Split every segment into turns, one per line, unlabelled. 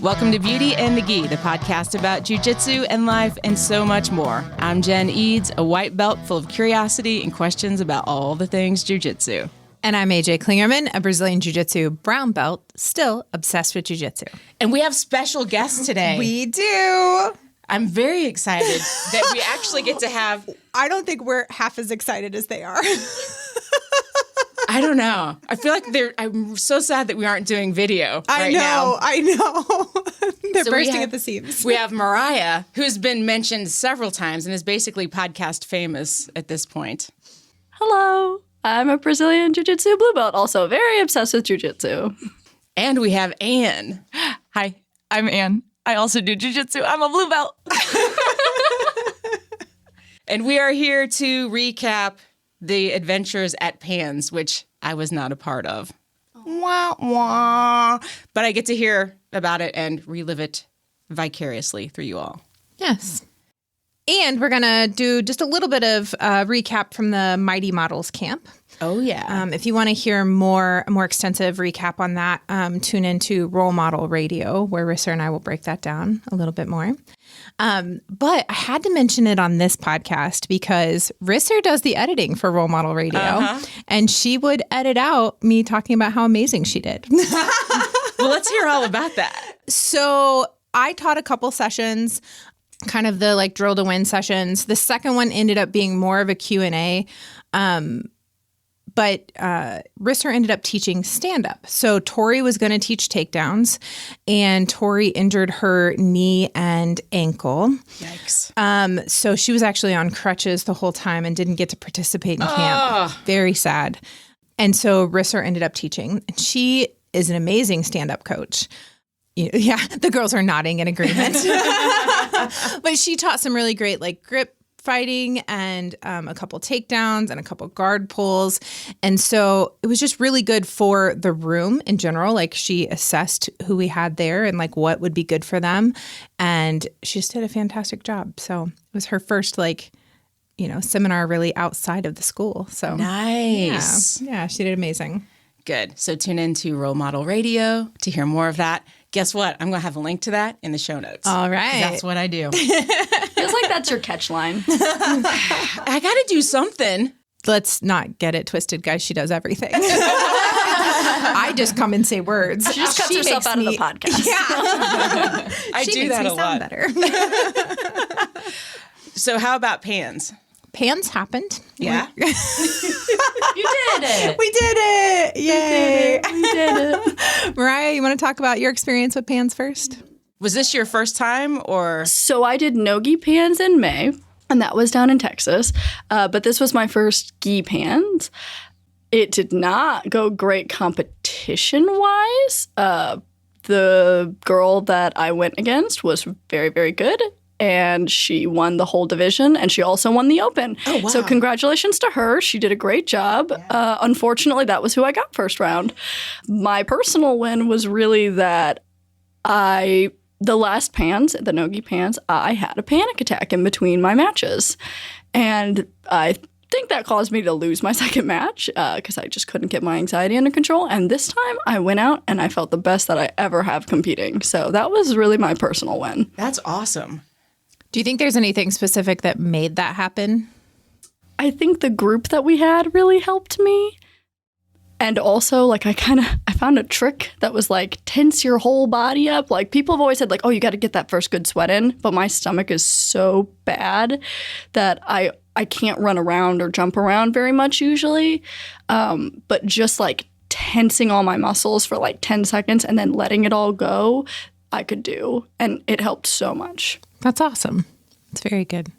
Welcome to Beauty and the Gi, the podcast about jiu-jitsu and life and so much more. I'm Jen Eads, a white belt full of curiosity and questions about all the things jiu-jitsu.
And I'm AJ Klingerman, a Brazilian Jiu-Jitsu brown belt, still obsessed with Jiu-Jitsu.
And we have special guests today.
We do.
I'm very excited that we actually get to have...
I don't think we're half as excited as they are.
I don't know. I feel like I'm so sad that we aren't doing video right
now.
I know.
They're bursting at the seams.
We have Mariah, who's been mentioned several times and is basically podcast famous at this point.
Hello. I'm a Brazilian Jiu-Jitsu blue belt, also very obsessed with Jiu-Jitsu.
And we have Anne.
Hi, I'm Anne. I also do Jiu-Jitsu. I'm a blue belt.
And we are here to recap the adventures at Pan's, which I was not a part of. Wah, wah. But I get to hear about it and relive it vicariously through you all.
Yes. And we're going to do just a little bit of recap from the Mighty Models camp.
Oh, yeah.
If you want to hear a more extensive recap on that, tune into Role Model Radio, where Rissa and I will break that down a little bit more. But I had to mention it on this podcast because Rissa does the editing for Role Model Radio, and she would edit out me talking about how amazing she did.
Well, let's hear all about that.
So I taught a couple sessions, kind of the like drill to win sessions. The second one ended up being more of a Q&A. But Risser ended up teaching stand-up. So Tori was going to teach takedowns, and Tori injured her knee and ankle.
Yikes.
So she was actually on crutches the whole time and didn't get to participate in camp. Very sad. And so Risser ended up teaching. And she is an amazing stand-up coach. Yeah, the girls are nodding in agreement. But she taught some really great like grip fighting and a couple takedowns and a couple guard pulls. And so it was just really good for the room in general. Like she assessed who we had there and like what would be good for them. And she just did a fantastic job. So it was her first seminar really outside of the school. So
nice.
Yeah, she did amazing.
Good. So tune into Role Model Radio to hear more of that. Guess what? I'm going to have a link to that in the show notes.
All right.
That's what I do.
Feels like that's your catch line.
I got to do something.
Let's not get it twisted, guys. She does everything. I just come and say words.
She just cuts herself out of the podcast.
Yeah.
I do that a lot.
Better.
So how about Pans?
Pans happened.
Yeah.
You did it.
We did it. Yay.
We did it.
Mariah, you want to talk about your experience with Pans first?
Was this your first time or?
So I did Nogi Pans in May, and that was down in Texas. But this was my first gi pans. It did not go great competition-wise. The girl that I went against was very, very good. And she won the whole division, and she also won the Open.
Oh, wow.
So congratulations to her. She did a great job. Yeah. Unfortunately, that was who I got first round. My personal win was really that the last Pans, the Nogi Pans, I had a panic attack in between my matches. And I think that caused me to lose my second match because I just couldn't get my anxiety under control. And this time I went out and I felt the best that I ever have competing. So that was really my personal win.
That's awesome.
Do you think there's anything specific that made that happen?
I think the group that we had really helped me. And also, like, I found a trick that was like tense your whole body up. Like, people have always said, like, oh, you got to get that first good sweat in. But my stomach is so bad that I can't run around or jump around very much usually. But just like tensing all my muscles for like 10 seconds and then letting it all go, I could do. And it helped so much.
That's awesome. It's very good.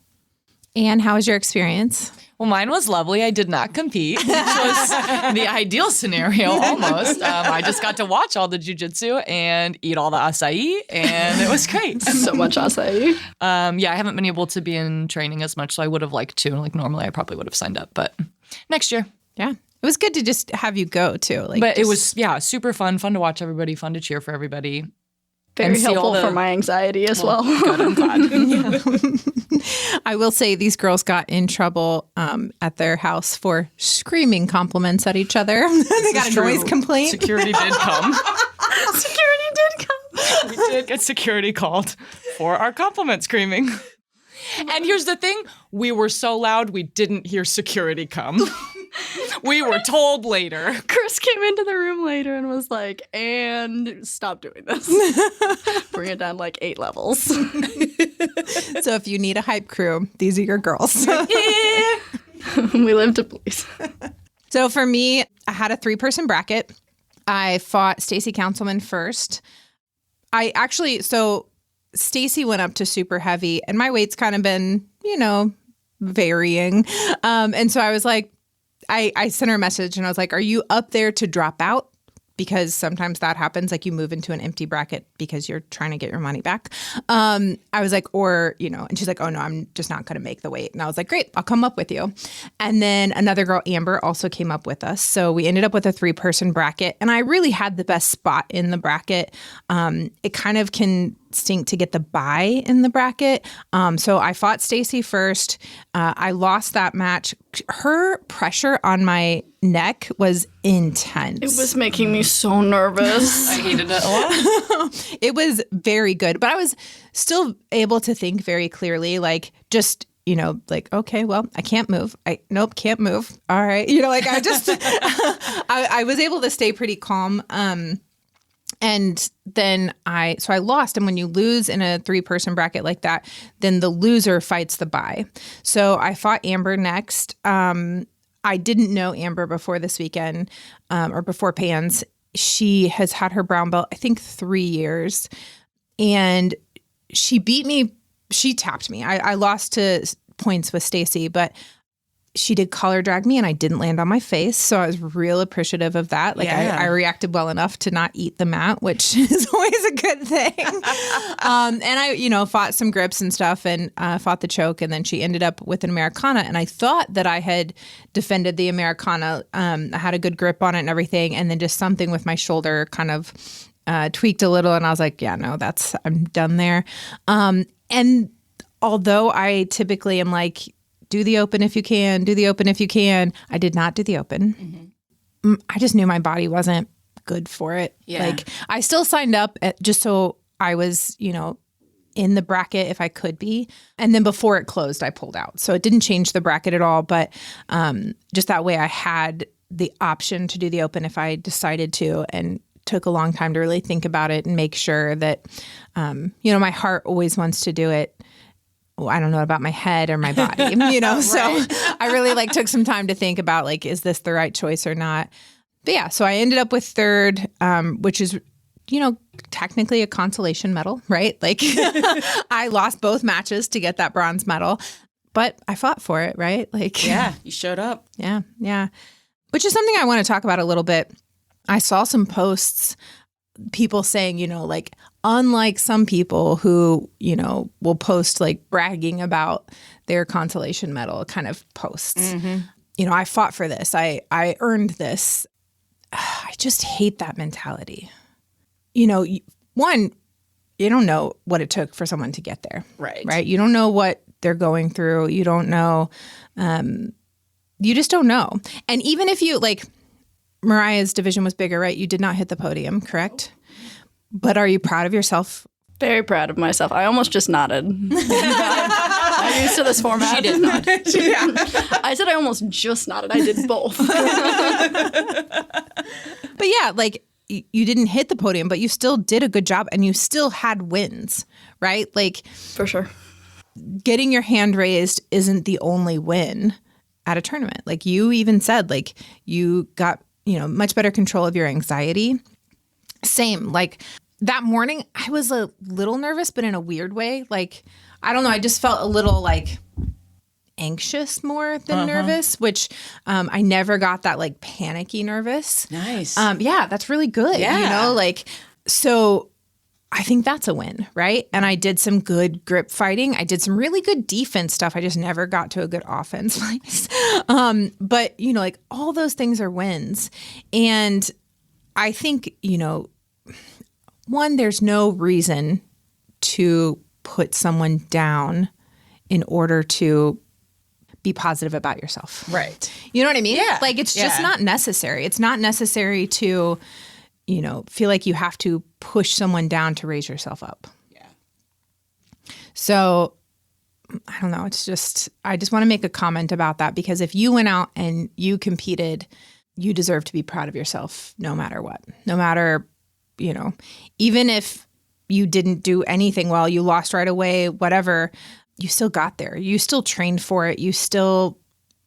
Anne, how was your experience?
Well, mine was lovely. I did not compete, which was the ideal scenario almost. I just got to watch all the jiu-jitsu and eat all the acai, and it was great.
So much acai.
Yeah, I haven't been able to be in training as much, so I would have liked to. Like normally I probably would have signed up, but next year.
Yeah. It was good to just have you go too.
But it was, super fun to watch everybody, fun to cheer for everybody.
Very helpful for my anxiety as well.
Good, I'm glad.
I will say these girls got in trouble at their house for screaming compliments at each other. They got a noise complaint.
Security did come.
Security did come.
We did get security called for our compliment screaming. And here's the thing. We were so loud, we didn't hear security come. We were told later.
Chris came into the room later and was like, and stop doing this. Bring it down like 8 levels.
So if you need a hype crew, these are your girls.
We live to please.
So for me, I had a 3-person bracket. I fought Stacy Councilman first. So Stacy went up to super heavy, and my weight's kind of been, varying. And so I was like, I sent her a message and I was like, are you up there to drop out? Because sometimes that happens, like you move into an empty bracket because you're trying to get your money back. I was like, and she's like, oh no, I'm just not going to make the weight. And I was like, great, I'll come up with you. And then another girl, Amber, also came up with us. So we ended up with a 3-person bracket, and I really had the best spot in the bracket. It kind of can stink to get the bye in the bracket. So I fought Stacy first. I lost that match. Her pressure on my neck was intense.
It was making me so nervous.
I hated it a lot.
It was very good, but I was still able to think very clearly, like just, okay, well, I can't move. Can't move. All right. I just, I was able to stay pretty calm. And then I lost. And when you lose in a 3-person bracket like that, then the loser fights the bye. So I fought Amber next. I didn't know Amber before this weekend, or before Pans. She has had her brown belt, I think 3 years. And she beat me. She tapped me. I lost to points with Stacy, but she did collar drag me and I didn't land on my face. So I was real appreciative of that. I reacted well enough to not eat the mat, which is always a good thing. And I, fought some grips and stuff and fought the choke. And then she ended up with an Americana. And I thought that I had defended the Americana. I had a good grip on it and everything. And then just something with my shoulder kind of tweaked a little. And I was like, yeah, no, I'm done there. And although I typically am like, do the open if you can, do the open if you can. I did not do the open. Mm-hmm. I just knew my body wasn't good for it.
Yeah.
I still signed up just so I was, in the bracket if I could be. And then before it closed, I pulled out. So it didn't change the bracket at all. But just that way I had the option to do the open if I decided to, and took a long time to really think about it and make sure that, my heart always wants to do it. I don't know about my head or my body, right. So I really took some time to think about is this the right choice or not? But yeah, so I ended up with 3rd, which is, technically a consolation medal, right? I lost both matches to get that bronze medal, but I fought for it, right?
Yeah, you showed up.
Yeah. Which is something I want to talk about a little bit. I saw some posts, people saying, unlike some people who, will post bragging about their consolation medal kind of posts. Mm-hmm. I fought for this. I earned this. I just hate that mentality. One, you don't know what it took for someone to get there. Right. You don't know what they're going through. You don't know. You just don't know. And even if you Mariah's division was bigger, right? You did not hit the podium, correct? But are you proud of yourself?
Very proud of myself. I almost just nodded. I'm used to this format.
She did nod.
I said I almost just nodded. I did both.
But yeah, you didn't hit the podium, but you still did a good job and you still had wins, right?
For sure.
Getting your hand raised isn't the only win at a tournament. You even said, you got, much better control of your anxiety. Same. That morning, I was a little nervous, but in a weird way. I don't know. I just felt a little anxious more than nervous, which I never got that panicky nervous.
Nice.
Yeah, that's really good.
Yeah.
So I think that's a win, right? And I did some good grip fighting. I did some really good defense stuff. I just never got to a good offense place. But, all those things are wins. And I think, one, there's no reason to put someone down in order to be positive about yourself.
Right.
You know what I mean?
Yeah.
It's just not necessary. It's not necessary to, feel like you have to push someone down to raise yourself up.
Yeah.
So I don't know. I just want to make a comment about that, because if you went out and you competed, you deserve to be proud of yourself no matter what. No matter, even if you didn't do anything well, you lost right away, whatever, you still got there. You still trained for it. You still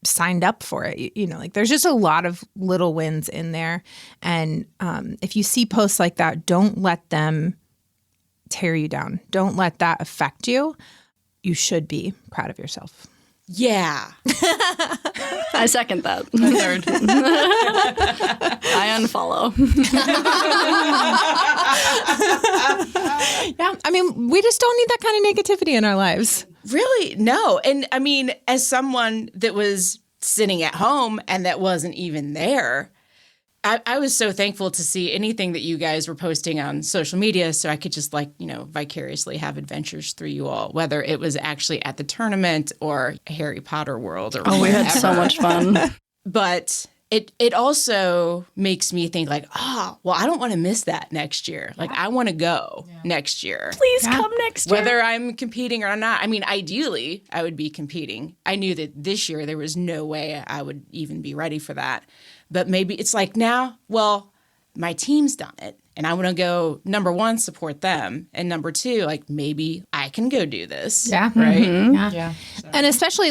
signed up for it. There's just a lot of little wins in there. And if you see posts like that, don't let them tear you down. Don't let that affect you. You should be proud of yourself.
Yeah.
I second that.
Third.
I unfollow.
Yeah. I mean, we just don't need that kind of negativity in our lives.
Really? No. And I mean, as someone that was sitting at home and that wasn't even there, I was so thankful to see anything that you guys were posting on social media, so I could just vicariously have adventures through you all, whether it was actually at the tournament or Harry Potter world or whatever.
We had so much fun.
But it also makes me think I don't want to miss that next year. I want to go next year.
Please come next year.
Whether I'm competing or not. I mean, ideally, I would be competing. I knew that this year there was no way I would even be ready for that. But maybe it's now, my team's done it. And I want to go, number one, support them. And number two, maybe I can go do this.
Yeah.
Right?
Mm-hmm.
Yeah.
So.
And especially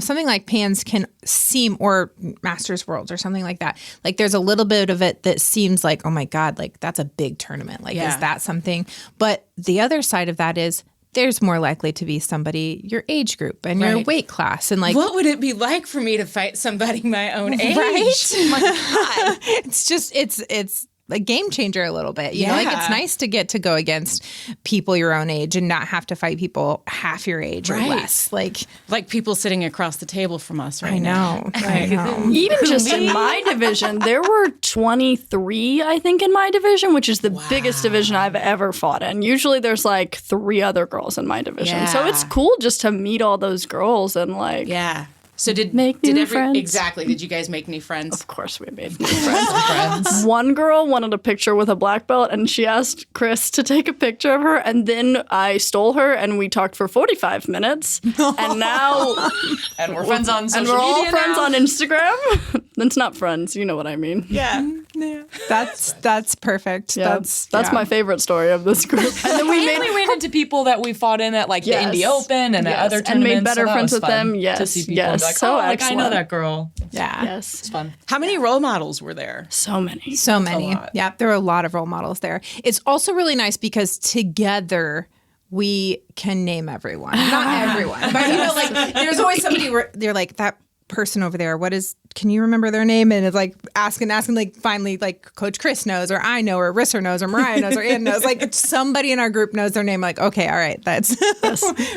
something like Pans can seem, or Masters Worlds or something like that. There's a little bit of it that seems like, oh my God, that's a big tournament. Is that something? But the other side of that is, there's more likely to be somebody your age group and your weight class. And
what would it be like for me to fight somebody my own age?
Right?
My God.
It's a game changer a little bit. It's nice to get to go against people your own age and not have to fight people half your age or less.
Like people sitting across the table from us right
now. I know.
Even just in my division, there were 23, I think, in my division, which is the biggest division I've ever fought in. Usually there's 3 other girls in my division.
Yeah.
So it's cool just to meet all those girls and
Yeah. So did
friends.
Exactly. Did you guys make new friends?
Of course we made new friends. One girl wanted a picture with a black belt, and she asked Chris to take a picture of her, and then I stole her, and we talked for 45 minutes. And now...
and we're friends on social
media. And we're all
media
friends
now.
on Instagram. It's not friends, you know what I mean.
Yeah.
That's perfect.
Yeah, that's my favorite story of this group. And then we
ran into people that we fought in at the Indie Open and at other tournaments.
And made better
so
friends with them.
To see people and be
so
I know
excellent.
that girl.
Yeah.
Yes.
It's fun.
How many role models were there?
So many.
So many.
lot.
Yeah, there are a lot of role models there. It's also really nice because together we can name everyone. Not everyone, but there's always somebody where they're that person over there, can you remember their name? And it's asking, finally, Coach Chris knows, or I know, or Risser knows, or Mariah knows, or Ann knows. Somebody in our group knows their name. Okay, all right, that's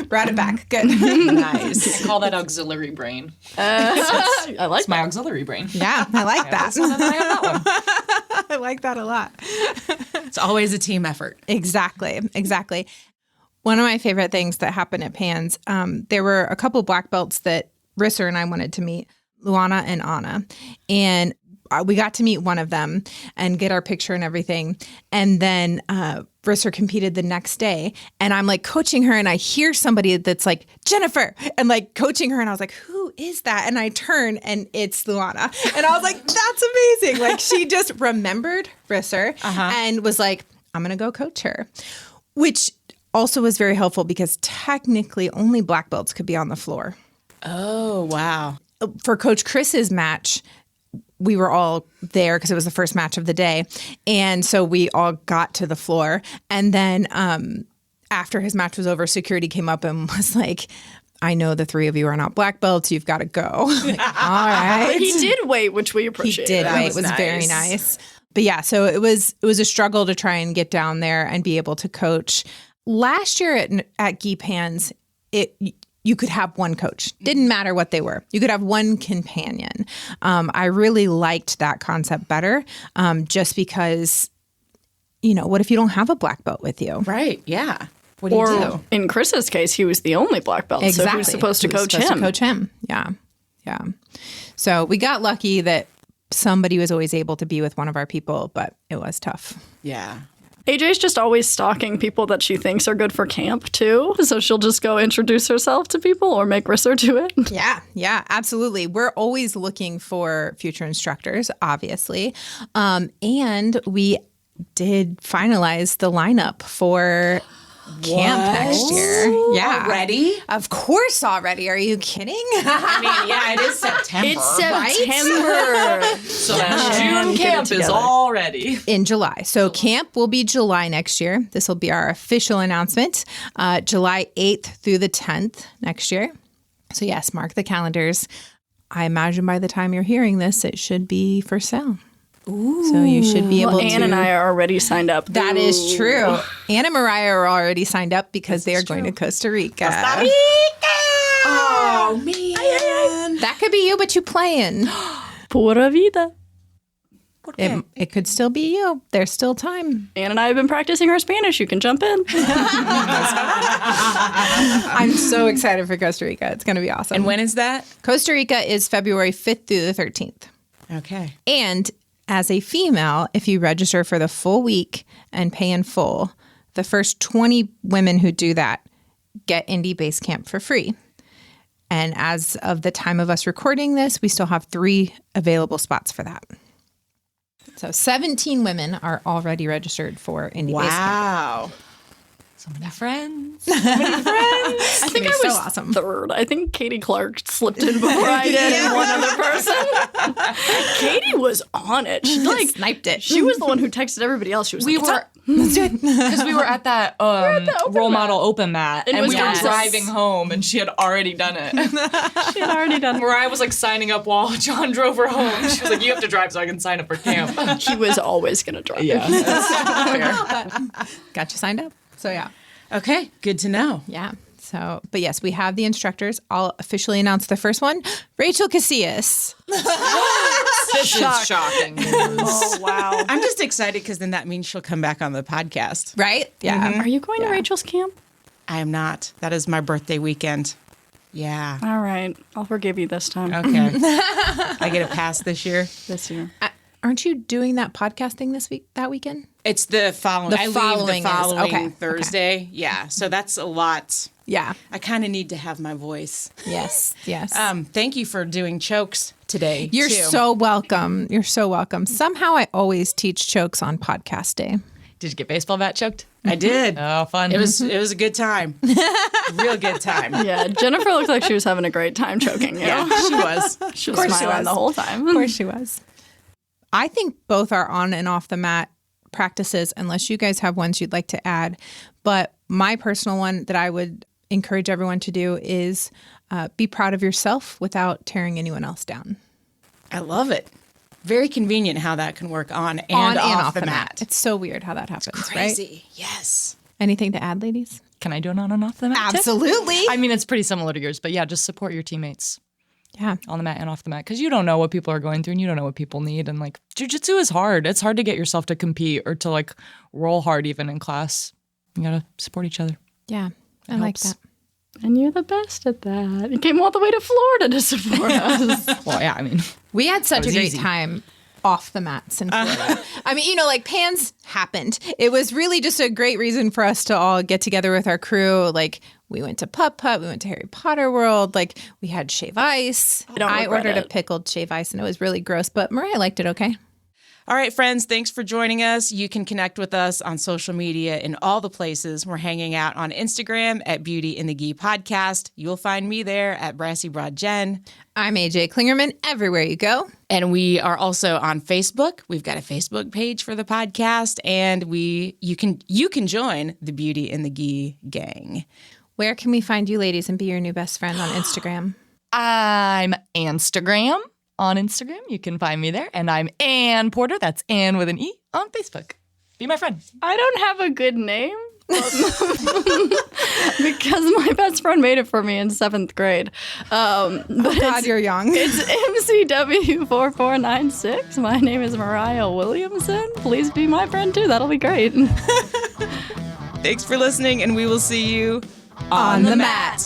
brought it back. Good.
Nice.
I call that auxiliary brain.
I like
It's my auxiliary brain.
Yeah, I like that.
I have that one.
I like that a lot.
It's always a team effort.
Exactly. One of my favorite things that happened at Pans, there were a couple black belts that Risser and I wanted to meet, Luana and Anna. And we got to meet one of them and get our picture and everything. And then Risser competed the next day. And I'm coaching her, and I hear somebody that's Jennifer, and coaching her. And I was who is that? And I turn, and it's Luana. And I was that's amazing. She just remembered Risser and was I'm going to go coach her, which also was very helpful because technically only black belts could be on the floor.
Oh, wow.
For Coach Chris's match, we were all there because it was the first match of the day. And so we all got to the floor. And then after his match was over, security came up and was I know the 3 of you are not black belts. You've got to go. All right.
But he did wait, which we appreciate.
He did wait.
Was
It was
nice.
very nice. But yeah, so it was a struggle to try and get down there and be able to coach. Last year at Gi Pans, you could have one coach. Didn't matter what they were. You could have one companion. I really liked that concept better just because, what if you don't have a black belt with you?
Right. Yeah. What do you do?
In Chris's case, he was the only black belt.
Exactly.
So who's supposed to coach
supposed
him?
to coach him. Yeah. Yeah. So we got lucky that somebody was always able to be with one of our people, but it was tough.
Yeah.
AJ's just always stalking people that she thinks are good for camp, too. So she'll just go introduce herself to people or make Risser do it.
Yeah, absolutely. We're always looking for future instructors, obviously. And we did finalize the lineup for camp next year. Yeah.
Already?
Of course already. Are you kidding?
I mean, yeah, it is September.
It's September.
So June camp is all ready.
In July. So camp will be July next year. This will be our official announcement. July 8th through the 10th next year. So yes, mark the calendars. I imagine by the time you're hearing this, it should be for sale. Ooh. So you should be able to.
Anne and I are already signed up.
That is true. Anne and Mariah are already signed up because they are going to Costa Rica.
Costa Rica! Oh, man.
That could be you, but you playing.
Pura vida.
It could still be you. There's still time.
Anne and I have been practicing our Spanish. You can jump in.
I'm so excited for Costa Rica. It's going to be awesome.
And when is that?
Costa Rica is February 5th through the 13th.
Okay.
And as a female, if you register for the full week and pay in full, the first 20 women who do that get Indie Base Camp for free. And as of the time of us recording this, we still have 3 available spots for that. So 17 women are already registered for Indie Base Camp.
Wow.
So many friends.
I think I was
so awesome.
third. I think Katie Clark slipped in before I did and one other person. Katie was on it. She
Sniped it.
She was the one who texted everybody else. She was
We
like,
were because we were at that role model open mat,
In
and we were
Wisconsin.
driving home, and she had already done it.
she had already done it.
Mariah was like signing up while John drove her home. She was like, "You have to drive so I can sign up for camp."
He was always going to drive.
Yeah, that's fair.
Got you signed up. So yeah.
Okay, good to know.
Yeah. So, but yes, we have the instructors. I'll officially announce the first one. Rachel Casillas.
This is shocking news.
Oh, wow.
I'm just excited because then that means she'll come back on the podcast.
Right? Yeah.
Are you going to Rachel's camp?
I am not. That is my birthday weekend. Yeah.
All right. I'll forgive you this time.
Okay. I get a pass this year.
This year.
Aren't you doing that podcasting that weekend?
It's the following.
The
I leave
following
the
is-
following
okay,
Thursday. Yeah. So that's a lot.
Yeah.
I kind of need to have my voice.
Yes. Yes.
Thank you for doing chokes today.
You're
too.
so welcome. You're so welcome. Somehow I always teach chokes on podcast day.
Did you get baseball bat choked?
I did.
Oh, fun.
It was a good time. Real good time.
Yeah, Jennifer looked like she was having a great time choking you.
Yeah, she was.
She was
course she
smiling
was.
the whole time.
Of course she was. I think both are on and off the mat practices, unless you guys have ones you'd like to add. But my personal one that I would encourage everyone to do is be proud of yourself without tearing anyone else down.
I love it. Very convenient how that can work on and off the mat.
It's so weird how that happens, right?
Crazy. Yes.
Anything to add, ladies?
Can I do an on and off the mat tip?
Absolutely.
I mean, it's pretty similar to yours, but yeah, just support your teammates
Yeah.
on the mat and off the mat because you don't know what people are going through and you don't know what people need. And like, jiu-jitsu is hard. It's hard to get yourself to compete or to like roll hard even in class. You gotta support each other.
Yeah. I
It
like
helps.
that.
And you're the best at that. You came all the way to Florida to support us.
Well, yeah, I mean,
We had such a
was
great
easy.
time off the mats in Florida. I mean, like Pans happened. It was really just a great reason for us to all get together with our crew. Like we went to Putt Putt, we went to Harry Potter World. Like we had shave ice.
don't regret
ordered a
it.
pickled shave ice and it was really gross, but Mariah liked it okay.
All right, friends, thanks for joining us. You can connect with us on social media in all the places. We're hanging out on Instagram at Beauty in the Gi Podcast. You'll find me there at Brassy Broad Jen.
I'm AJ Klingerman everywhere you go.
And we are also on Facebook. We've got a Facebook page for the podcast, and you can join the Beauty in the Gi gang.
Where can we find you ladies and be your new best friend on Instagram?
I'm Instagram. On Instagram, you can find me there. And I'm Ann Porter. That's Ann with an E on Facebook. Be my friend.
I don't have a good name because my best friend made it for me in 7th grade. But
God, you're young.
it's MCW4496. My name is Mariah Williamson. Please be my friend too. That'll be great.
Thanks for listening, and we will see you
On the mat.